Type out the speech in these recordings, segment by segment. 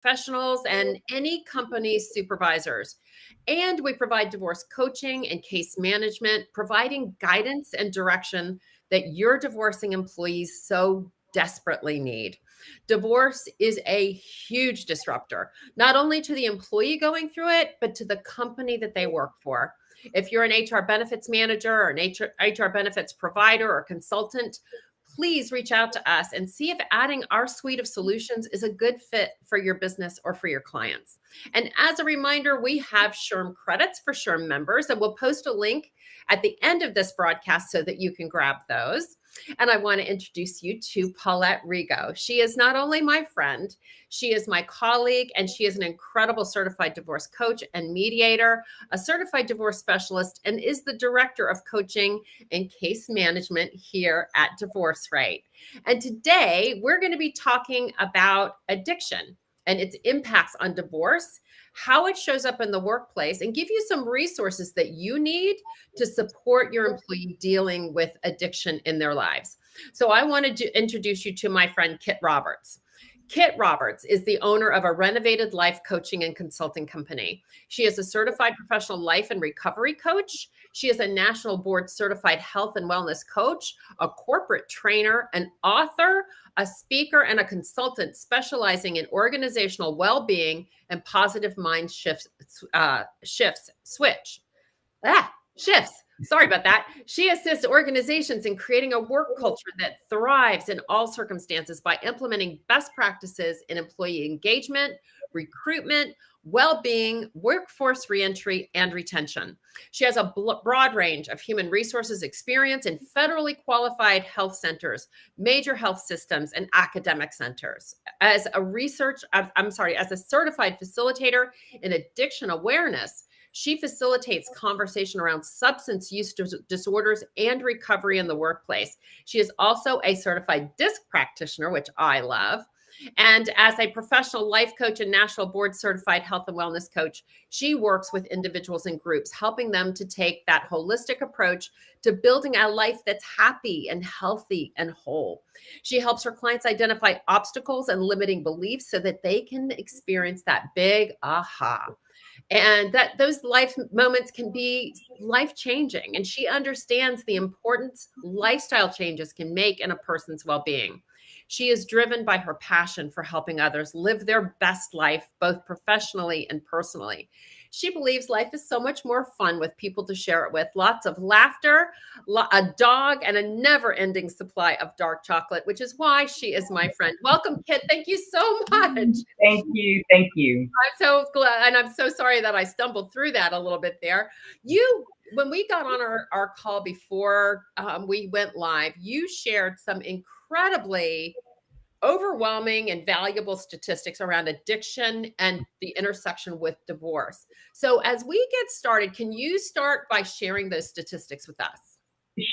professionals and any company's supervisors. And we provide divorce coaching and case management, providing guidance and direction that your divorcing employees so desperately need. Divorce is a huge disruptor, not only to the employee going through it, but to the company that they work for. If you're an HR benefits manager or an HR benefits provider or consultant, please reach out to us and see if adding our suite of solutions is a good fit for your business or for your clients. And as a reminder, we have SHRM credits for SHRM members, and we'll post a link at the end of this broadcast so that you can grab those. And I want to introduce you to Paulette Rigo. She is not only my friend, she is my colleague, and she is an incredible certified divorce coach and mediator, a certified divorce specialist, and is the director of coaching and case management here at Divorce Right. And today we're going to be talking about addiction and its impacts on divorce, how it shows up in the workplace, and give you some resources that you need to support your employee dealing with addiction in their lives. So I wanted to introduce you to my friend Kit Roberts. Kit Roberts is the owner of a renovated life coaching and consulting company. She is a certified professional life and recovery coach. She is a national board certified health and wellness coach, a corporate trainer, an author, a speaker, and a consultant specializing in organizational well-being and positive mind shifts. Sorry about that. She assists organizations in creating a work culture that thrives in all circumstances by implementing best practices in employee engagement, recruitment, well-being, workforce reentry, and retention. She has a broad range of human resources experience in federally qualified health centers, major health systems, and academic centers. As a certified facilitator in addiction awareness, she facilitates conversation around substance use disorders and recovery in the workplace. She is also a certified DISC practitioner, which I love. And as a professional life coach and national board certified health and wellness coach, she works with individuals and groups, helping them to take that holistic approach to building a life that's happy and healthy and whole. She helps her clients identify obstacles and limiting beliefs so that they can experience that big aha. And that those life moments can be life changing. And she understands the importance lifestyle changes can make in a person's well being. She is driven by her passion for helping others live their best life, both professionally and personally. She believes life is so much more fun with people to share it with. Lots of laughter, a dog, and a never-ending supply of dark chocolate, which is why she is my friend. Welcome, Kit. Thank you so much. Thank you. Thank you. I'm so glad, and I'm so sorry that I stumbled through that a little bit there. When we got on our call before we went live, you shared some incredibly overwhelming and valuable statistics around addiction and the intersection with divorce. So as we get started, can you start by sharing those statistics with us?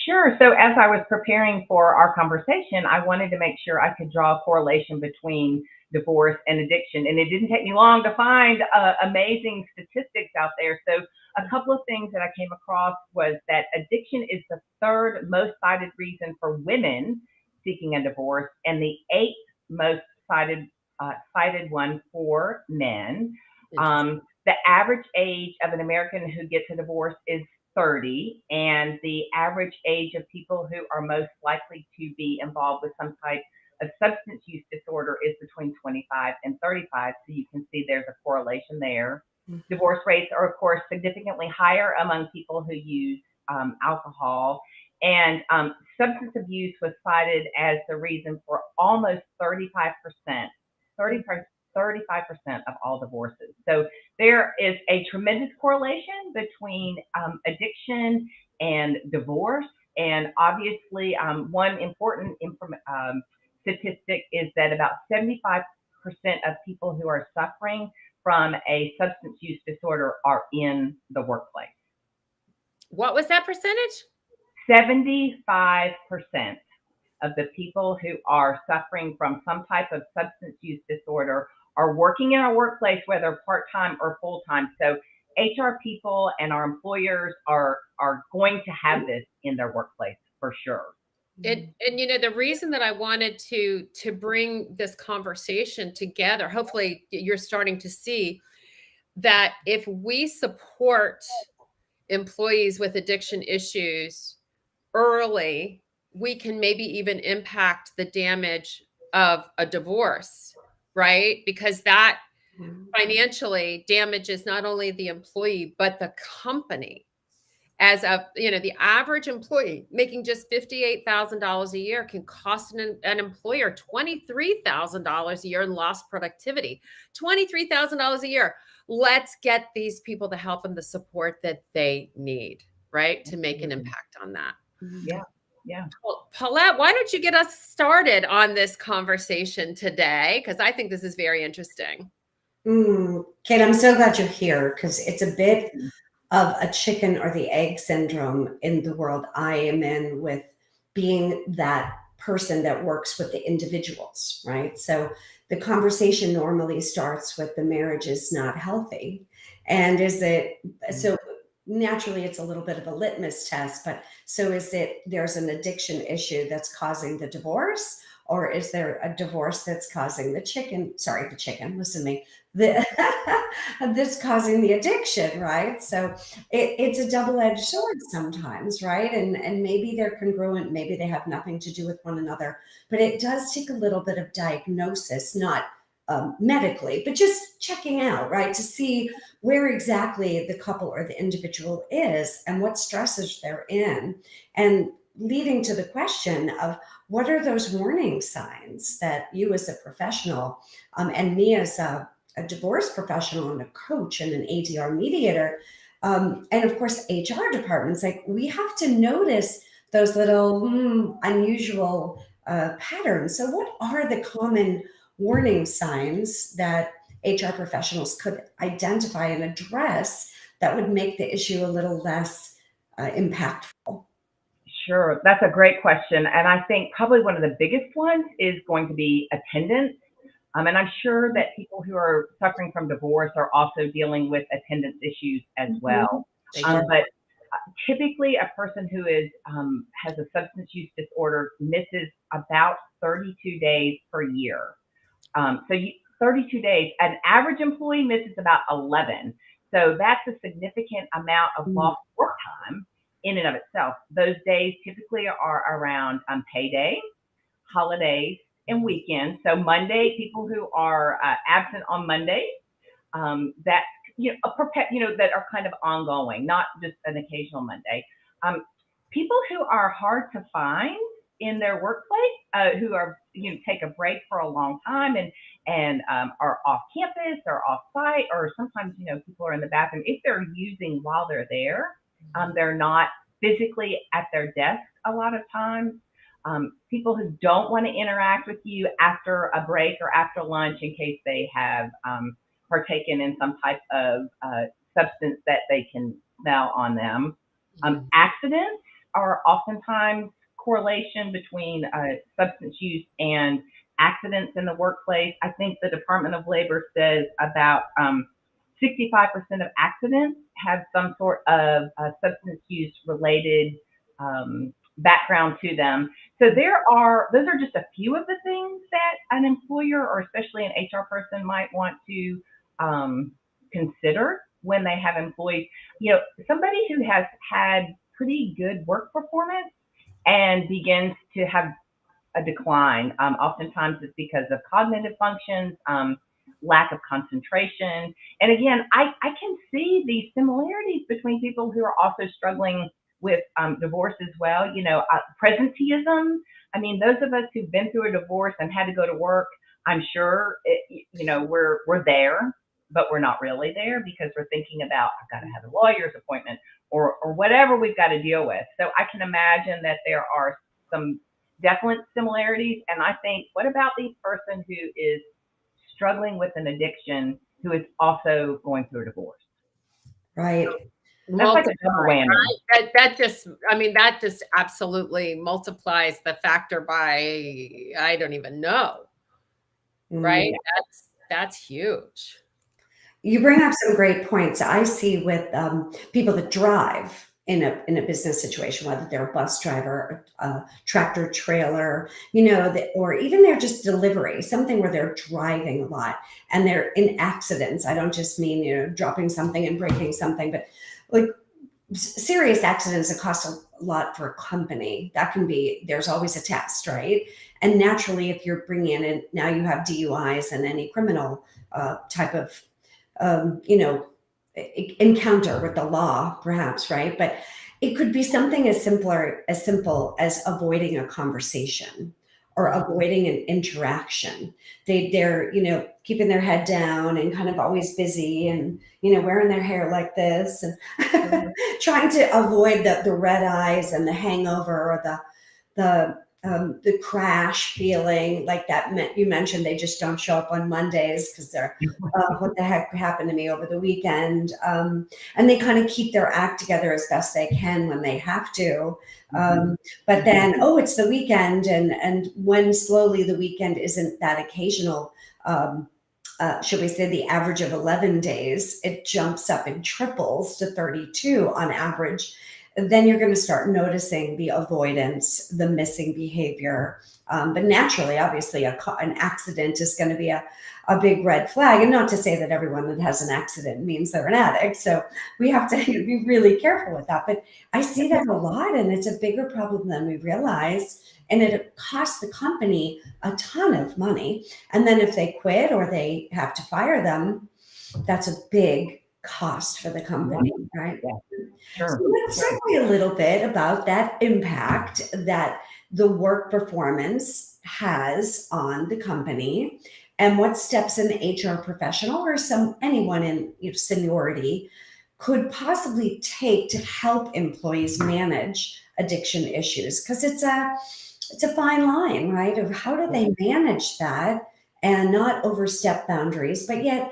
Sure. So as I was preparing for our conversation, I wanted to make sure I could draw a correlation between divorce and addiction. And it didn't take me long to find amazing statistics out there. So a couple of things that I came across was that addiction is the third most cited reason for women seeking a divorce and the eighth most cited one for men. The average age of an American who gets a divorce is 30, and the average age of people who are most likely to be involved with some type of substance use disorder is between 25 and 35. So you can see there's a correlation there. Mm-hmm. Divorce rates are, of course, significantly higher among people who use alcohol. And substance abuse was cited as the reason for almost 35% of all divorces. So there is a tremendous correlation between addiction and divorce. And obviously, one important statistic is that about 75% of people who are suffering from a substance use disorder are in the workplace. What was that percentage? 75% of the people who are suffering from some type of substance use disorder are working in our workplace, whether part-time or full-time. So HR people and our employers are going to have this in their workplace for sure. And the reason that I wanted to bring this conversation together, hopefully you're starting to see that if we support employees with addiction issues early, we can maybe even impact the damage of a divorce, right? Because that financially damages not only the employee, but the company. As the average employee making just $58,000 a year can cost an employer $23,000 a year in lost productivity. $23,000 a year. Let's get these people the help and the support that they need, right? To make an impact on that. Yeah. Yeah. Well, Paulette, why don't you get us started on this conversation today? Because I think this is very interesting. Kate, I'm so glad you're here because it's a bit of a chicken or the egg syndrome in the world I am in, with being that person that works with the individuals, right? So the conversation normally starts with the marriage is not healthy. And is it, so naturally it's a little bit of a litmus test, but so is it there's an addiction issue that's causing the divorce? Or is there a divorce that's causing the chicken, listen to me, that's causing the addiction, right? So it's a double-edged sword sometimes, right? And maybe they're congruent, maybe they have nothing to do with one another, but it does take a little bit of diagnosis, not medically, but just checking out, right? To see where exactly the couple or the individual is and what stresses they're in. And leading to the question of what are those warning signs that you as a professional and me as a divorce professional and a coach and an ADR mediator, and of course HR departments, like we have to notice those little unusual patterns. So what are the common warning signs that HR professionals could identify and address that would make the issue a little less impactful? Sure. That's a great question. And I think probably one of the biggest ones is going to be attendance. And I'm sure that people who are suffering from divorce are also dealing with attendance issues as well. But typically a person who has a substance use disorder misses about 32 days per year. 32 days, an average employee misses about 11. So that's a significant amount of lost work time in and of itself. Those days typically are around payday, holidays, and weekends. So Monday, people who are absent on Monday, that that are kind of ongoing, not just an occasional Monday. People who are hard to find in their workplace, who are take a break for a long time and are off campus or off site, or sometimes people are in the bathroom. If they're using while they're there, they're not physically at their desk a lot of times. People who don't want to interact with you after a break or after lunch in case they have partaken in some type of substance that they can smell on them. Accidents are oftentimes correlation between substance use and accidents in the workplace. I think the Department of Labor says about 65% of accidents have some sort of substance use related background to them. So those are just a few of the things that an employer or especially an HR person might want to consider when they have employees. Somebody who has had pretty good work performance and begins to have a decline. Oftentimes it's because of cognitive functions, lack of concentration. And again, I can see these similarities between people who are also struggling with divorce as well. Presenteeism. I mean, those of us who've been through a divorce and had to go to work, I'm sure, we're there, but we're not really there because we're thinking about, I've got to have a lawyer's appointment or whatever we've got to deal with. So I can imagine that there are some definite similarities. And I think, what about the person who is struggling with an addiction who is also going through a divorce? Right. That's like a double whammy. Right? That just absolutely multiplies the factor by, I don't even know. Right? That's huge. You bring up some great points. I see with people that drive in a business situation, whether they're a bus driver, a tractor trailer, you know, or even they're just delivery, something where they're driving a lot and they're in accidents. I don't just mean, you know, dropping something and breaking something, but like serious accidents that cost a lot for a company. That can be, there's always a test, right? And naturally, if you're bringing in, now you have DUIs and any criminal type of, you know, encounter with the law, perhaps, right? But it could be something as simple as avoiding a conversation or avoiding an interaction. They're, you know, keeping their head down and kind of always busy and, you know, wearing their hair like this and trying to avoid the red eyes and the hangover or the crash feeling like that. You mentioned they just don't show up on Mondays because they're what the heck happened to me over the weekend, and they kind of keep their act together as best they can when they have to, but then it's the weekend, and when slowly the weekend isn't that occasional, should we say the average of 11 days, it jumps up and triples to 32 on average. Then you're going to start noticing the avoidance, the missing behavior. But naturally, obviously, an accident is going to be a big red flag. And not to say that everyone that has an accident means they're an addict. So we have to be really careful with that. But I see that a lot, and it's a bigger problem than we realize. And it costs the company a ton of money. And then if they quit or they have to fire them, that's a big cost for the company, right? Yeah. Sure. So let's talk a little bit about that impact that the work performance has on the company, and what steps an HR professional or anyone in, you know, seniority could possibly take to help employees manage addiction issues, because it's a fine line, right? Of how do they manage that and not overstep boundaries, but yet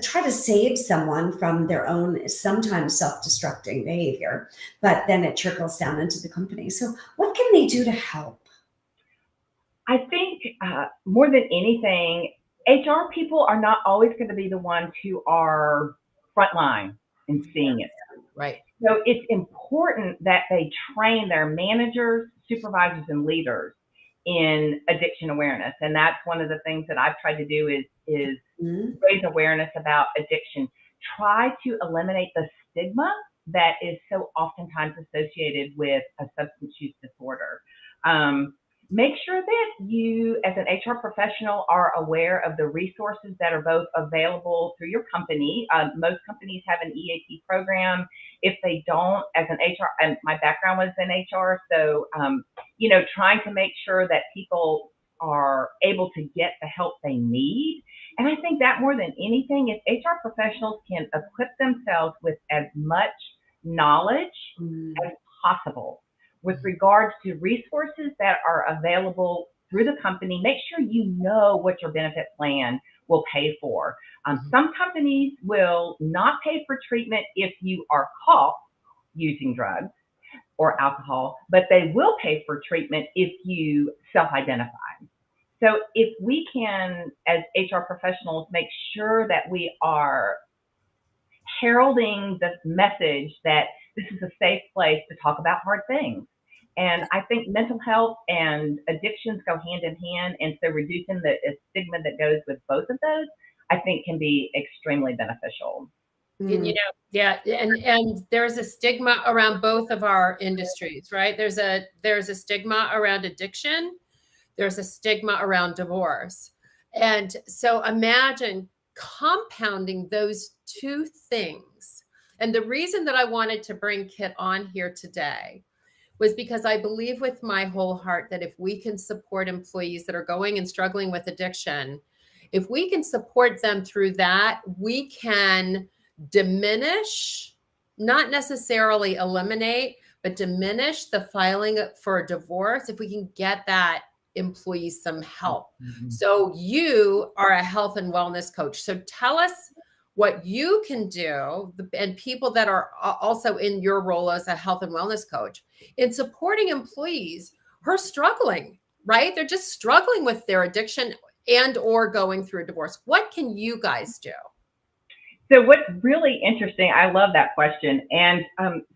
try to save someone from their own sometimes self-destructing behavior, but then it trickles down into the company. So what can they do to help? I think more than anything, HR people are not always going to be the ones who are frontline in seeing it. Right. So it's important that they train their managers, supervisors, and leaders in addiction awareness. And that's one of the things that I've tried to do is raise awareness about addiction. Try to eliminate the stigma that is so oftentimes associated with a substance use disorder. Make sure that you, as an HR professional, are aware of the resources that are both available through your company. Most companies have an EAP program. If they don't, as an HR, and my background was in HR, so you know, trying to make sure that people are able to get the help they need. And I think that more than anything, if HR professionals can equip themselves with as much knowledge as possible with regards to resources that are available through the company, make sure you know what your benefit plan will pay for. Some companies will not pay for treatment if you are caught using drugs or alcohol, but they will pay for treatment if you self-identify. So if we can, as HR professionals, make sure that we are heralding the message that this is a safe place to talk about hard things. And I think mental health and addictions go hand in hand. And so reducing the stigma that goes with both of those, I think, can be extremely beneficial. You know, yeah, and there's a stigma around both of our industries, right? There's a stigma around addiction. There's a stigma around divorce. And so imagine compounding those two things. And the reason that I wanted to bring Kit on here today was because I believe with my whole heart that if we can support employees that are going and struggling with addiction, if we can support them through that, we can diminish, not necessarily eliminate, but diminish the filing for a divorce if we can get that employee some help. So you are a health and wellness coach. So tell us what you can do, and people that are also in your role as a health and wellness coach, in supporting employees who are struggling, right? They're just struggling with their addiction and or going through a divorce. What can you guys do? So what's really interesting, I love that question. And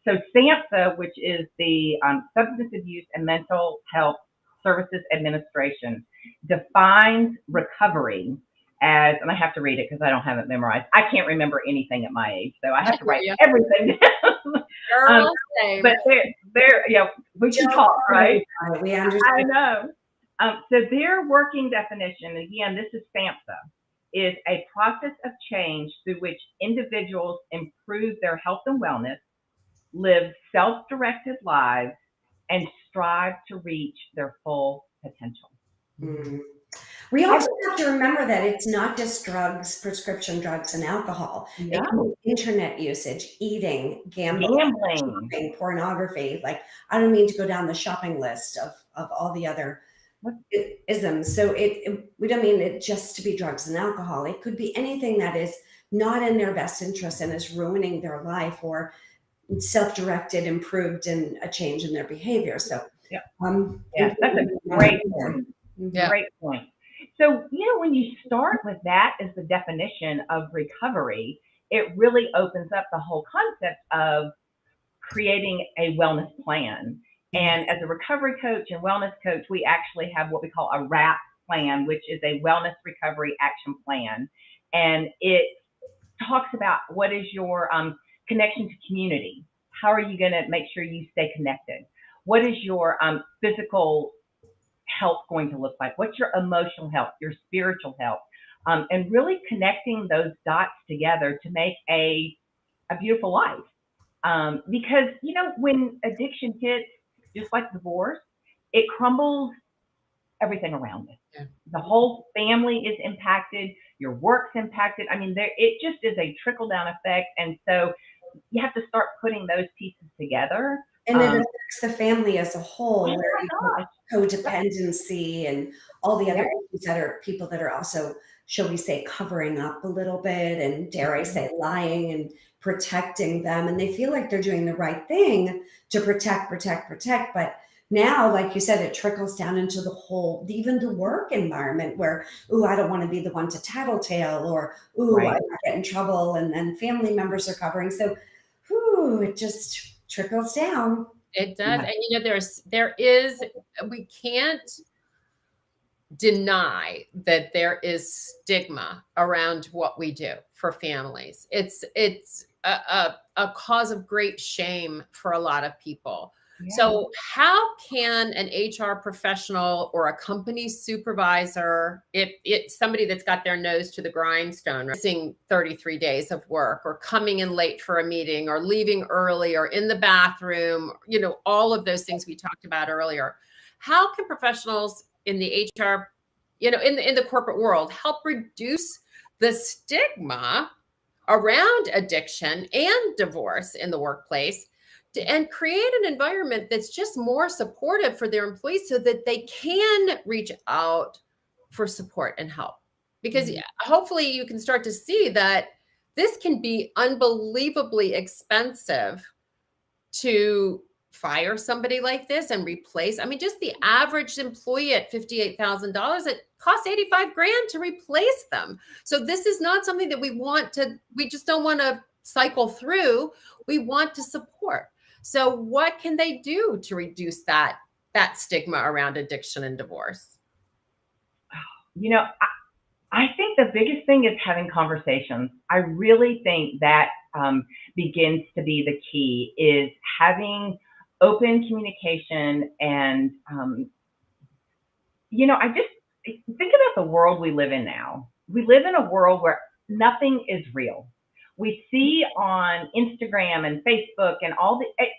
so SAMHSA, which is the Substance Abuse and Mental Health Services Administration, defines recovery as, and I have to read it because I don't have it memorized. I can't remember anything at my age, so I have to write everything down. Girl, same. But yeah, we can talk, right? We I understand. know. So their working definition, again, this is SAMHSA, is a process of change through which individuals improve their health and wellness, live self-directed lives, and strive to reach their full potential. Mm. We also have to remember that it's not just drugs, prescription drugs and alcohol. Yeah. It can be internet usage, eating, gambling, shopping, pornography. Like, I don't mean to go down the shopping list of all the other isms. So we don't mean it just to be drugs and alcohol. It could be anything that is not in their best interest and is ruining their life, or self-directed, improved in a change in their behavior. So yeah, that's a great point. Yeah. Great point. So, when you start with that as the definition of recovery, it really opens up the whole concept of creating a wellness plan. And as a recovery coach and wellness coach, we actually have what we call a WRAP plan, which is a wellness recovery action plan. And it talks about what is your connection to community. How are you going to make sure you stay connected? What is your physical health going to look like? What's your emotional health, your spiritual health? And really connecting those dots together to make a beautiful life. Because, when addiction hits, just like divorce, it crumbles everything around it. Yeah. The whole family is impacted. Your work's impacted. I mean, it just is a trickle down effect. And so you have to start putting those pieces together. And it affects the family as a whole, where codependency and all the other issues that are people that are also, shall we say, covering up a little bit, and dare I say, lying and protecting them. And they feel like they're doing the right thing to protect. But now, like you said, it trickles down into the whole, even the work environment where, I don't want to be the one to tattletale, or, I might get in trouble, and then family members are covering. So, it just trickles down. It does. And we can't deny that there is stigma around what we do for families. It's a cause of great shame for a lot of people. Yeah. So how can an HR professional or a company supervisor, if it's somebody that's got their nose to the grindstone, missing 33 days of work, or coming in late for a meeting, or leaving early, or in the bathroom, all of those things we talked about earlier, how can professionals in the HR, in the corporate world, help reduce the stigma around addiction and divorce in the workplace, and create an environment that's just more supportive for their employees so that they can reach out for support and help? Because hopefully you can start to see that this can be unbelievably expensive to fire somebody like this and replace. I mean, just the average employee at $58,000, it costs $85,000 to replace them. So this is not something that we just don't want to cycle through. We want to support. So what can they do to reduce that stigma around addiction and divorce? I think the biggest thing is having conversations. I really think that begins to be the key, is having open communication. And, I just think about the world we live in now. We live in a world where nothing is real. We see on Instagram and Facebook and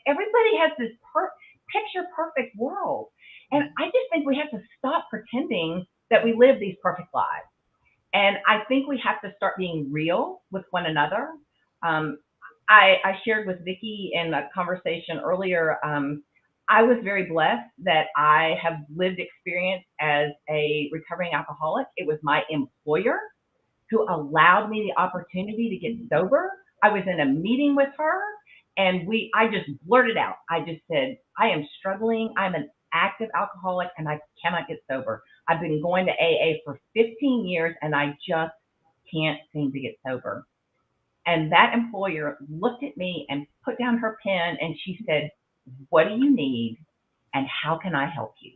everybody has this picture perfect world. And I just think we have to stop pretending that we live these perfect lives. And I think we have to start being real with one another. I shared with Vicki in a conversation earlier, I was very blessed that I have lived experience as a recovering alcoholic. It was my employer who allowed me the opportunity to get sober. I was in a meeting with her, and I just blurted out. I just said, I am struggling. I'm an active alcoholic and I cannot get sober. I've been going to AA for 15 years and I just can't seem to get sober. And that employer looked at me and put down her pen and she said, "What do you need and how can I help you?"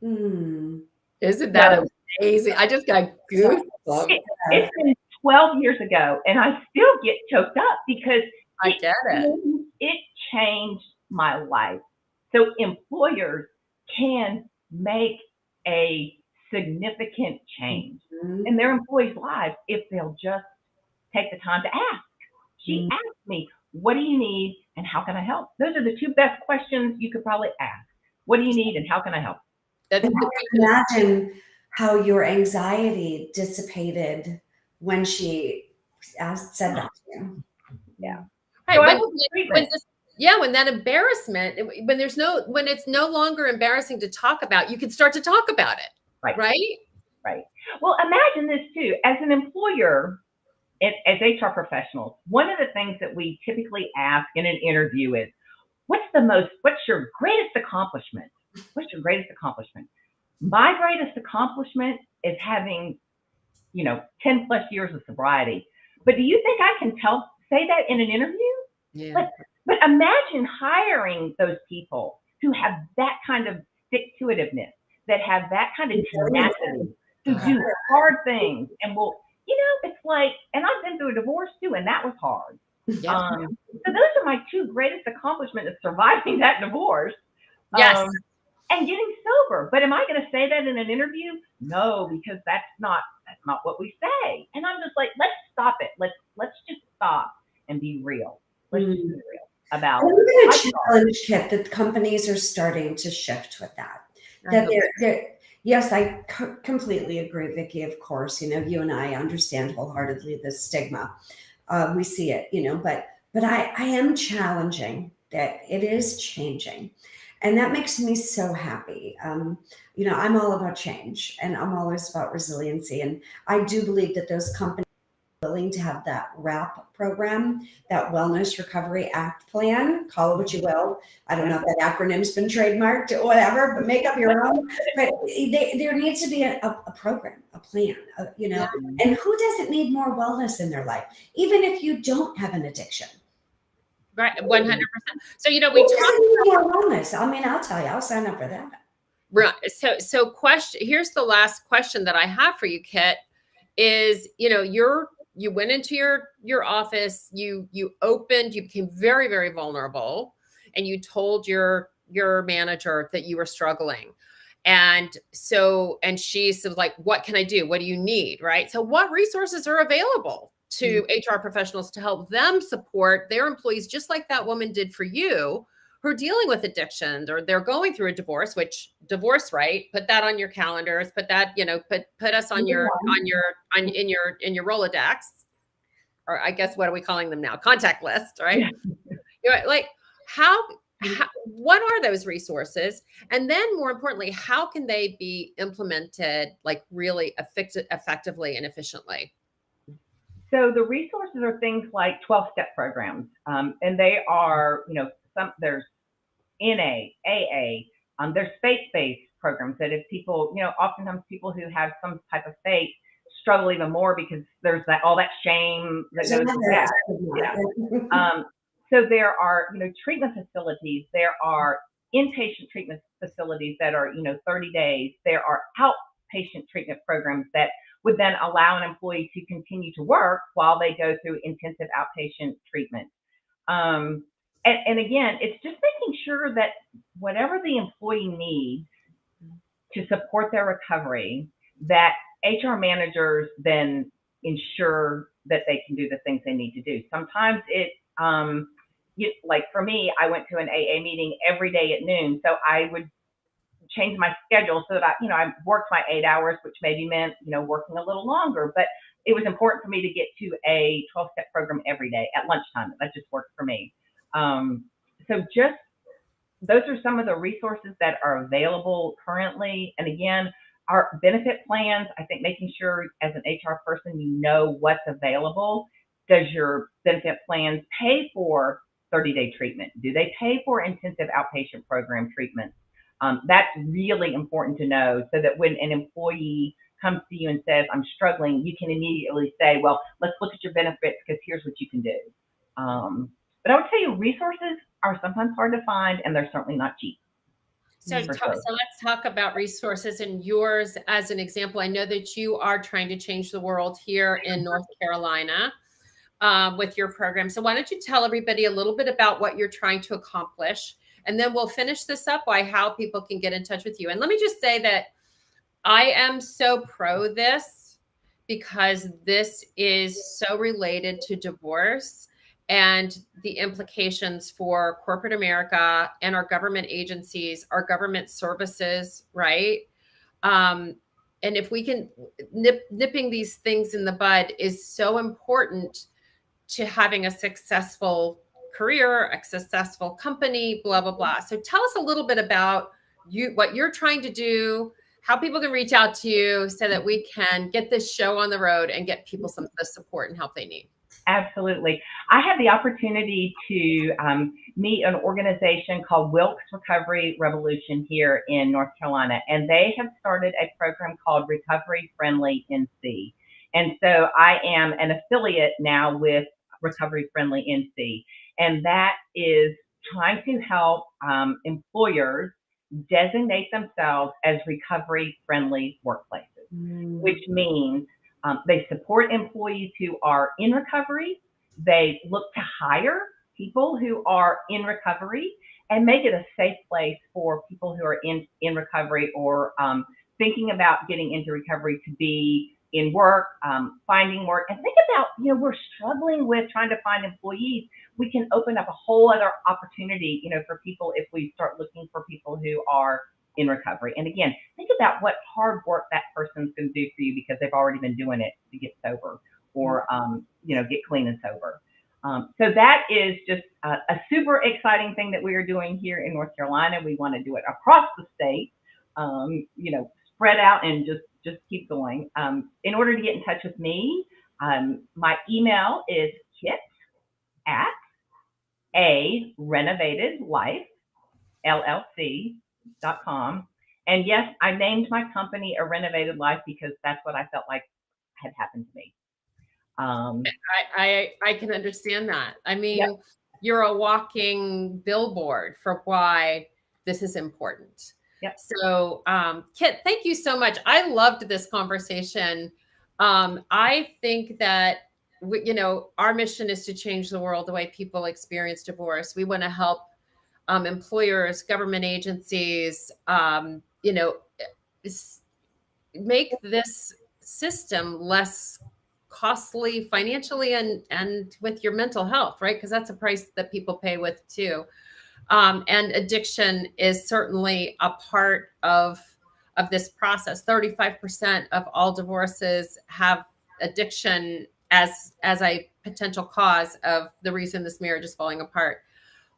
Mm. Isn't that So amazing? I just got goosebumps. it's been 12 years ago and I still get choked up because I get it. it changed my life. So employers can make a significant change Mhm. in their employees' lives if they'll just take the time to ask. She Mm. asked me, "What do you need and how can I help?" Those are the two best questions you could probably ask. What do you need and how can I help? That, And imagine how your anxiety dissipated when she said that to you. Yeah. right. So I When, look at when treatment. this, yeah, when that embarrassment, when it's no longer embarrassing to talk about, you can start to talk about it. Right. Right. Right. Well, imagine this too. As an employer, as HR professionals, one of the things that we typically ask in an interview is, what's your greatest accomplishment? What's your greatest accomplishment? My greatest accomplishment is having, 10 plus years of sobriety. But do you think I can say that in an interview? Yeah. But imagine hiring those people who have that kind of stick-to-itiveness, that have that kind of tenacity, who do hard things and will, it's like, and I've been through a divorce too, and that was hard. Yeah. So those are my two greatest accomplishments of surviving that divorce. Yes. And getting sober. But am I going to say that in an interview? No, because that's not what we say. And I'm just like, let's stop it. Let's just stop and be real. Let's just be real about. I'm going to challenge, Kit, that companies are starting to shift with that. That they're yes, I completely agree, Vicki. Of course, you and I understand wholeheartedly the stigma. We see it, but I am challenging that it is changing. And that makes me so happy. I'm all about change and I'm always about resiliency. And I do believe that those companies are willing to have that WRAP program, that Wellness Recovery Act plan, call it what you will. I don't know if that acronym's been trademarked or whatever, but make up your own. But there needs to be a program, a plan, Yeah. and who doesn't need more wellness in their life, even if you don't have an addiction? Right. 100%. So, we Who talked doesn't need more wellness? I mean, I'll tell you, I'll sign up for that. Right. So here's the last question that I have for you, Kit, is, you went into your office, you opened, you became very, very vulnerable, and you told your manager that you were struggling. And she said, like, what can I do? What do you need? Right. So what resources are available to HR professionals to help them support their employees, just like that woman did for you, who are dealing with addictions or they're going through a divorce, divorce, right? Put that on your calendars, put that, put us on your in your Rolodex, or I guess, what are we calling them now? Contact list, right? Like what are those resources? And then more importantly, how can they be implemented like really effectively and efficiently? So the resources are things like 12-step programs, and they are, there's NA, AA, there's faith-based programs that if people, oftentimes people who have some type of faith struggle even more because there's all that shame that goes with that. Yeah. So there are, treatment facilities. There are inpatient treatment facilities that are, 30 days. There are outpatient treatment programs that would then allow an employee to continue to work while they go through intensive outpatient treatment. And again, it's just making sure that whatever the employee needs to support their recovery, that HR managers then ensure that they can do the things they need to do. Sometimes like for me, I went to an AA meeting every day at noon, so I would change my schedule so that I worked my 8 hours, which maybe meant, working a little longer, but it was important for me to get to a 12-step program every day at lunchtime. That just worked for me. So just those are some of the resources that are available currently. And again, our benefit plans, I think making sure as an HR person, you know what's available. Does your benefit plans pay for 30-day treatment? Do they pay for intensive outpatient program treatment? That's really important to know so that when an employee comes to you and says, I'm struggling, you can immediately say, well, let's look at your benefits because here's what you can do. But I would tell you, resources are sometimes hard to find, and they're certainly not cheap. So, For so sure. let's talk about resources and yours as an example. I know that you are trying to change the world here in North Carolina with your program. So why don't you tell everybody a little bit about what you're trying to accomplish? And then we'll finish this up by how people can get in touch with you. And let me just say that I am so pro this because this is so related to divorce and the implications for corporate America and our government agencies, our government services, right? And if we can nipping these things in the bud is so important to having a successful career, a successful company, blah, blah, blah. So tell us a little bit about what you're trying to do, how people can reach out to you so that we can get this show on the road and get people some of the support and help they need. Absolutely. I had the opportunity to meet an organization called Wilkes Recovery Revolution here in North Carolina, and they have started a program called Recovery Friendly NC. And so I am an affiliate now with Recovery Friendly NC, and that is trying to help employers designate themselves as recovery friendly workplaces, which means they support employees who are in recovery. They look to hire people who are in recovery and make it a safe place for people who are in recovery or thinking about getting into recovery to be in work, finding work. And think about, we're struggling with trying to find employees. We can open up a whole other opportunity, for people if we start looking for people who are in recovery. And again, think about what hard work that person's going to do for you because they've already been doing it to get sober or, get clean and sober. So that is just a super exciting thing that we are doing here in North Carolina. We want to do it across the state, spread out and just keep going. In order to get in touch with me, my email is kit@arenovatedlife.com. And yes, I named my company A Renovated Life because that's what I felt like had happened to me. I can understand that. I mean, Yep. You're a walking billboard for why this is important. Yep. So, Kit, thank you so much. I loved this conversation. I think that our mission is to change the world the way people experience divorce. We want to help employers, government agencies, make this system less costly financially and with your mental health, right? Because that's a price that people pay with too. And addiction is certainly a part of this process. 35% of all divorces have addiction as a potential cause of the reason this marriage is falling apart.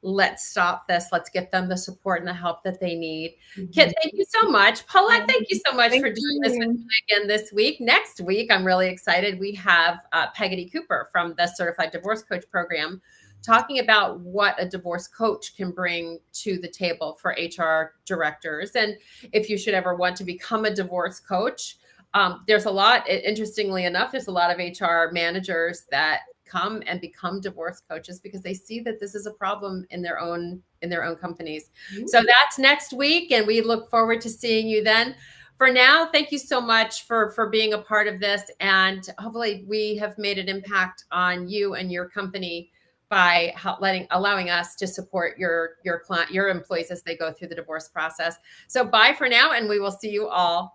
Let's stop this. Let's get them the support and the help that they need. Kit, thank you so much. Paulette, thank you so much for doing this with me again this week. Next week, I'm really excited. We have Peggotty Cooper from the Certified Divorce Coach Program talking about what a divorce coach can bring to the table for HR directors. And if you should ever want to become a divorce coach, there's a lot, interestingly enough, there's a lot of HR managers that come and become divorce coaches because they see that this is a problem in their own companies. Mm-hmm. So that's next week, and we look forward to seeing you then. For now, thank you so much for being a part of this, and hopefully we have made an impact on you and your company by allowing us to support your employees as they go through the divorce process. So bye for now, and we will see you all